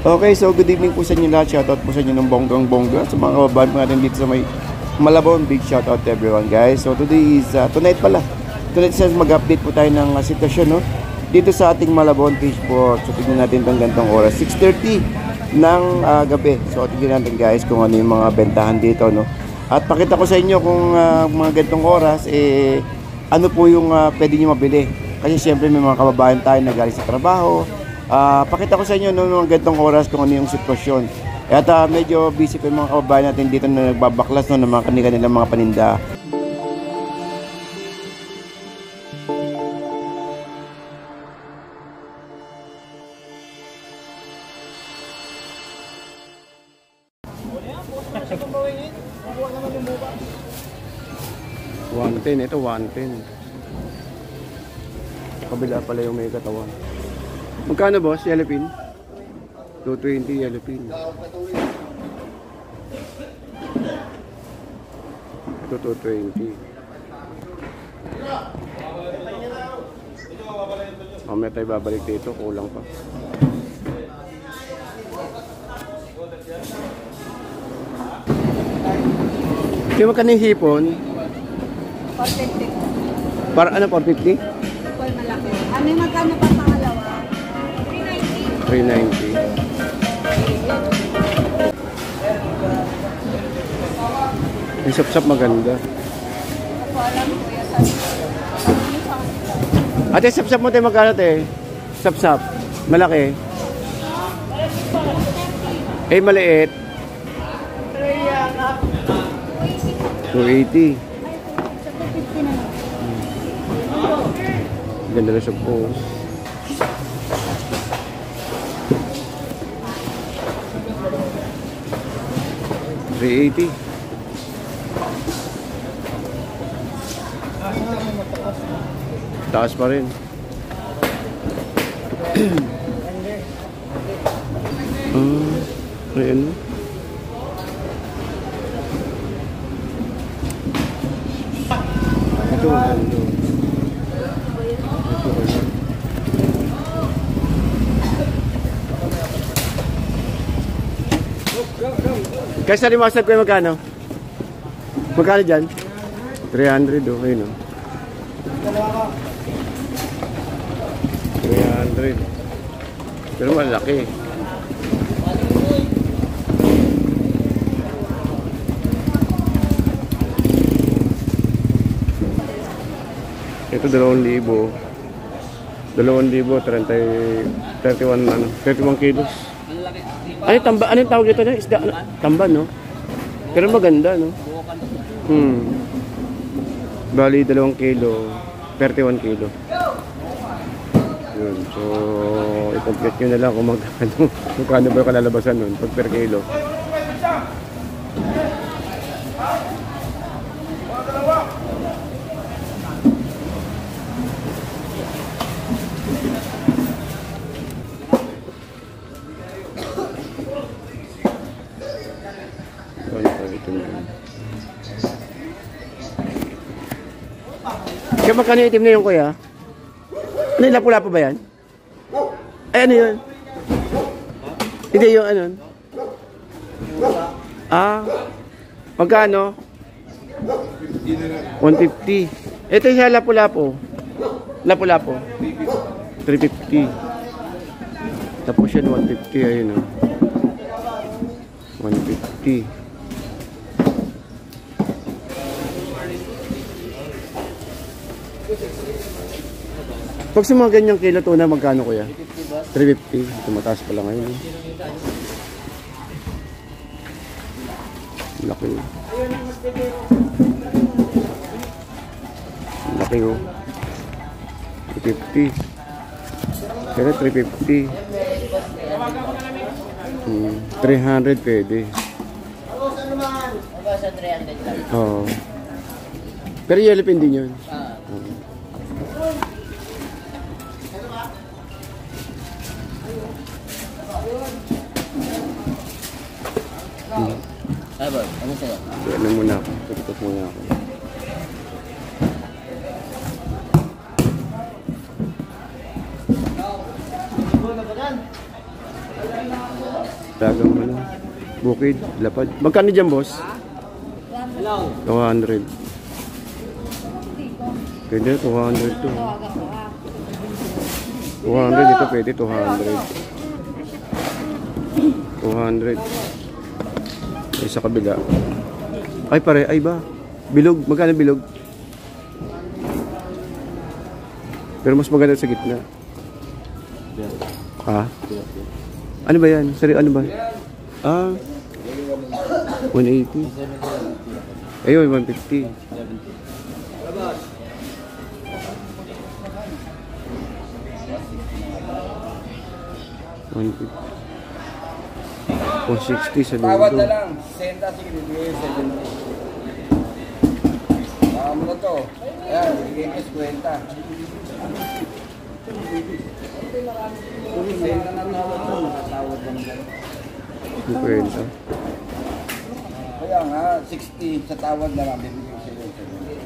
Okay, so good evening po sa inyo lahat. Shoutout po sa inyo ng bonggang-bongga. Sa mga kababayan natin dito sa may Malabon, big shoutout to everyone guys. So today is, tonight pala. Tonight is mag-update po tayo ng sitwasyon, no? Dito sa ating Malabon Fishport. So tignan natin itong gantong oras. 6:30 ng gabi. So tignan natin guys kung ano yung mga bentahan dito, no? At pakita ko sa inyo kung mga gantong oras, ano po yung pwede nyo mabili. Kasi siyempre may mga kababayan tayo na galing sa trabaho. Pakita ko sa inyo noong gantong oras kung ano yung sitwasyon. At medyo busy pa yung mga kababayan natin dito na nagbabaklas ng mga kanilang mga paninda. $110, ito $110. Kabila pala yung may katawan. Magkano boss, yellowfin? $220 yellowfin. Ito $220. Mamaya tayo babalik dito, kulang pa. Kaya magkano yung hipon? 450. Para ano, 450? Equal malaki. Ano yung magkano pa pangalawa? 390. Yung sap-sap maganda. Ako alam ko yan. Ate, sap-sap mo tayo magkano tayo? Sap-sap. Malaki. Eh, maliit. 280. Ganda na siya po. $380. Taas pa rin. Ayan. Ito, Kaya sa limasag ko yung magkano? Magkano dyan? 300 oh, ayun oh. 300. Pero malaki. Ito 2,000. 2,000, 31 kilos. Ano yung tawag dito na? Isda, tamban, no? Pero maganda, no? Bali, 2 kilo, 31 kilo. Yun. So, i-complete nyo na lang kung magkano ba yung kalalabasan nun pag per kilo. Kaya magkano yung itim na yun, kuya? Ano yung lapu-lapu ba yan? Ay, ano yun? Hindi yung ano? Magkano? 150. Ito yung lapu-lapu. Lapu-lapu. 350. Tapos yan, 150. Ayun o. 150. Pag sa mga ganyang kilo tuna, magkano kuya? 350. Ito mataas pala ngayon. Laki. Laki oh. 350. Pero 350. 300 pwede. Oo. Pero yellowfin din yun. Ano sa'yo? Ano muna ako? Tututok muna ako. Dagang ano. Bukid, lapad. Magkano dyan, boss? 200. Pwede, 200 to. 200, ito pwede, 200. 200. Ay, sa kabila. Ay, pare, ay ba? Bilog, magkano bilog? Pero mas maganda sa gitna. Ha? Ano ba yan? Sorry, ano ba? 180. Ayun, 150. 160 sa Tawad dulo. na lang. Senta, sige, bibigay 70. Baka mo na to. Ayan, bibigay ko 50. Senta na tawad na. Nakatawad lang dyan. 50. Kaya nga, 60 sa tawad na lang. Bibigay ko 70.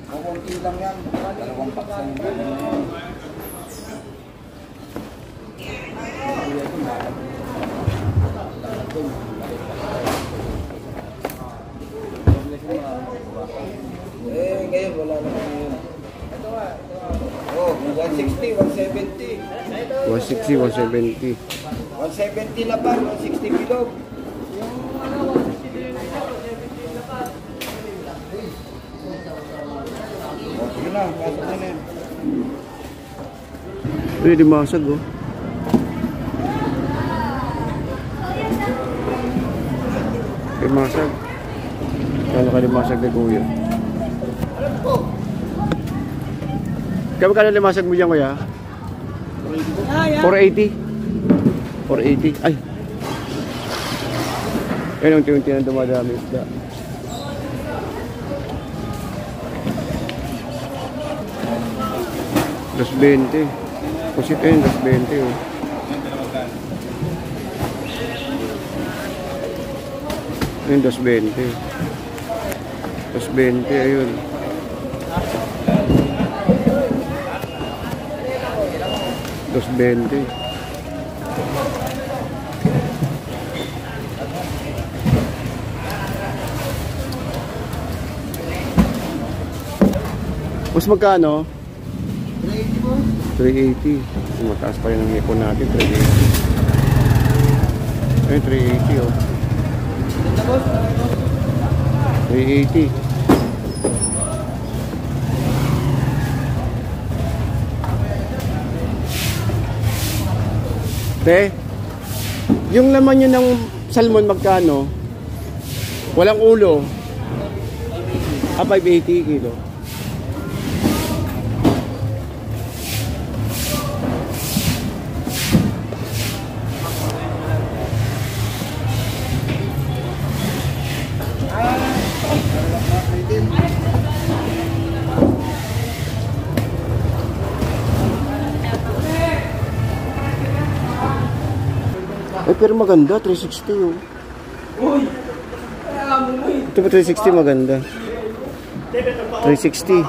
Kukunti lang yan. Dalawang paksan yan. Ngayon wala naman yun. Oh, 160, 170. 160, 170. 170 laban, 160 bilog. Oh, sige na, pasok na yan. Uy, di masag oh. Di masag. Kano ka di masag na kuya? Kaya magkano limasag mo dyan kuya? 480. 480. Ay. Ayun ang unti-unti na dumadami isda. $2.20. Pusit ayun, $2.20 oh. Ayun, $2.20. $2.20 ayun. $2.20. Mas magkano? 380. Mataas pa rin ang ipon natin, 380. Ayun, 380 oh. 380. Te, yung laman nyo ng salmon magkano? Walang ulo. 580 kilo. Eh, pero maganda, 360 oh. Uy! Ito ba 360 maganda? 360.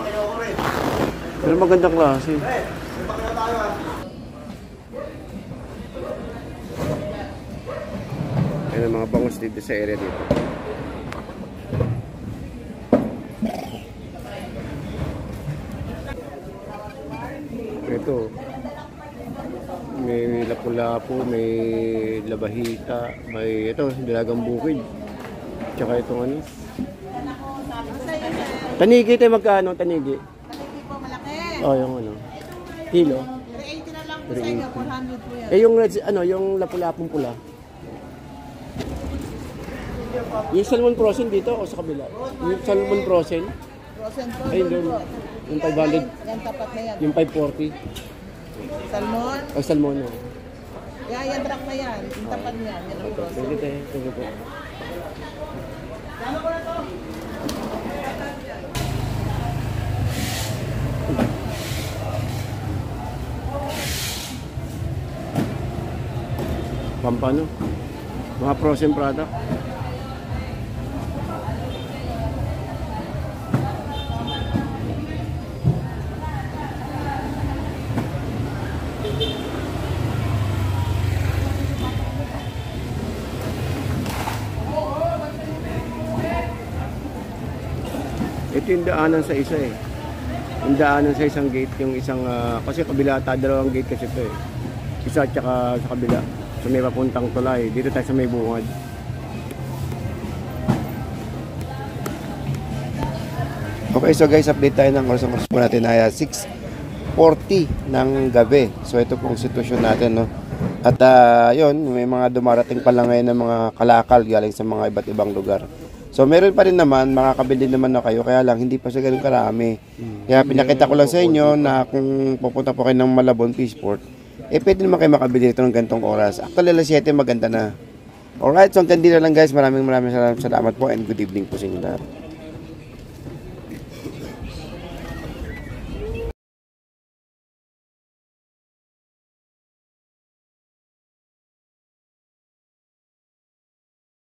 Pero magandang klase. Ayan ang mga bangus dito sa area dito. Ito. May lapu-lapu, may labahita, may ito, dalagang bukid. Tsaka itong ano. Tanigi tayo magkano? Tanigi? Tanigi po malaki. Oh, yung ano. Kilo? 380 na lang po sa inyo, 400 po yan. Eh yung red, ano, yung lapu-lapong pula. Yung salmon frozen dito o sa kabila? Yung salmon frozen? Frozen po. Ay, doon. Yung 500. Yan tapat na yan. Yung 540. Salmon. O salmon no. Yan truck na yan. Yung tapat niyan. Yan ang frozen. Pwede tayo. Pwede po. Pampano. Mga frozen product. Ito yung daanan sa isa eh. Yung daanan sa isang gate, yung isang, kasi kabila ata, dalawang gate kasi ito eh. Isa at saka sa kabila. So may papuntang tulay. Dito tayo sa may bungad. Okay, so guys, update tayo ng oras po natin ay 6:40 ng gabi. So ito pong sitwasyon natin, no. At yun, may mga dumarating pa lang ngayon ng mga kalakal galing sa mga iba't ibang lugar. So meron pa rin naman, makakabili naman na kayo, kaya lang hindi pa siya ganun karami. Kaya pinakita ko lang sa inyo na kung pupunta po kayo ng Malabon Peaceport, pwede naman kayo makabili ito ng gantong oras. Actually, alas 7 maganda na. Alright, so hanggang dito lang guys, maraming salamat po and good evening po sa inyo lahat.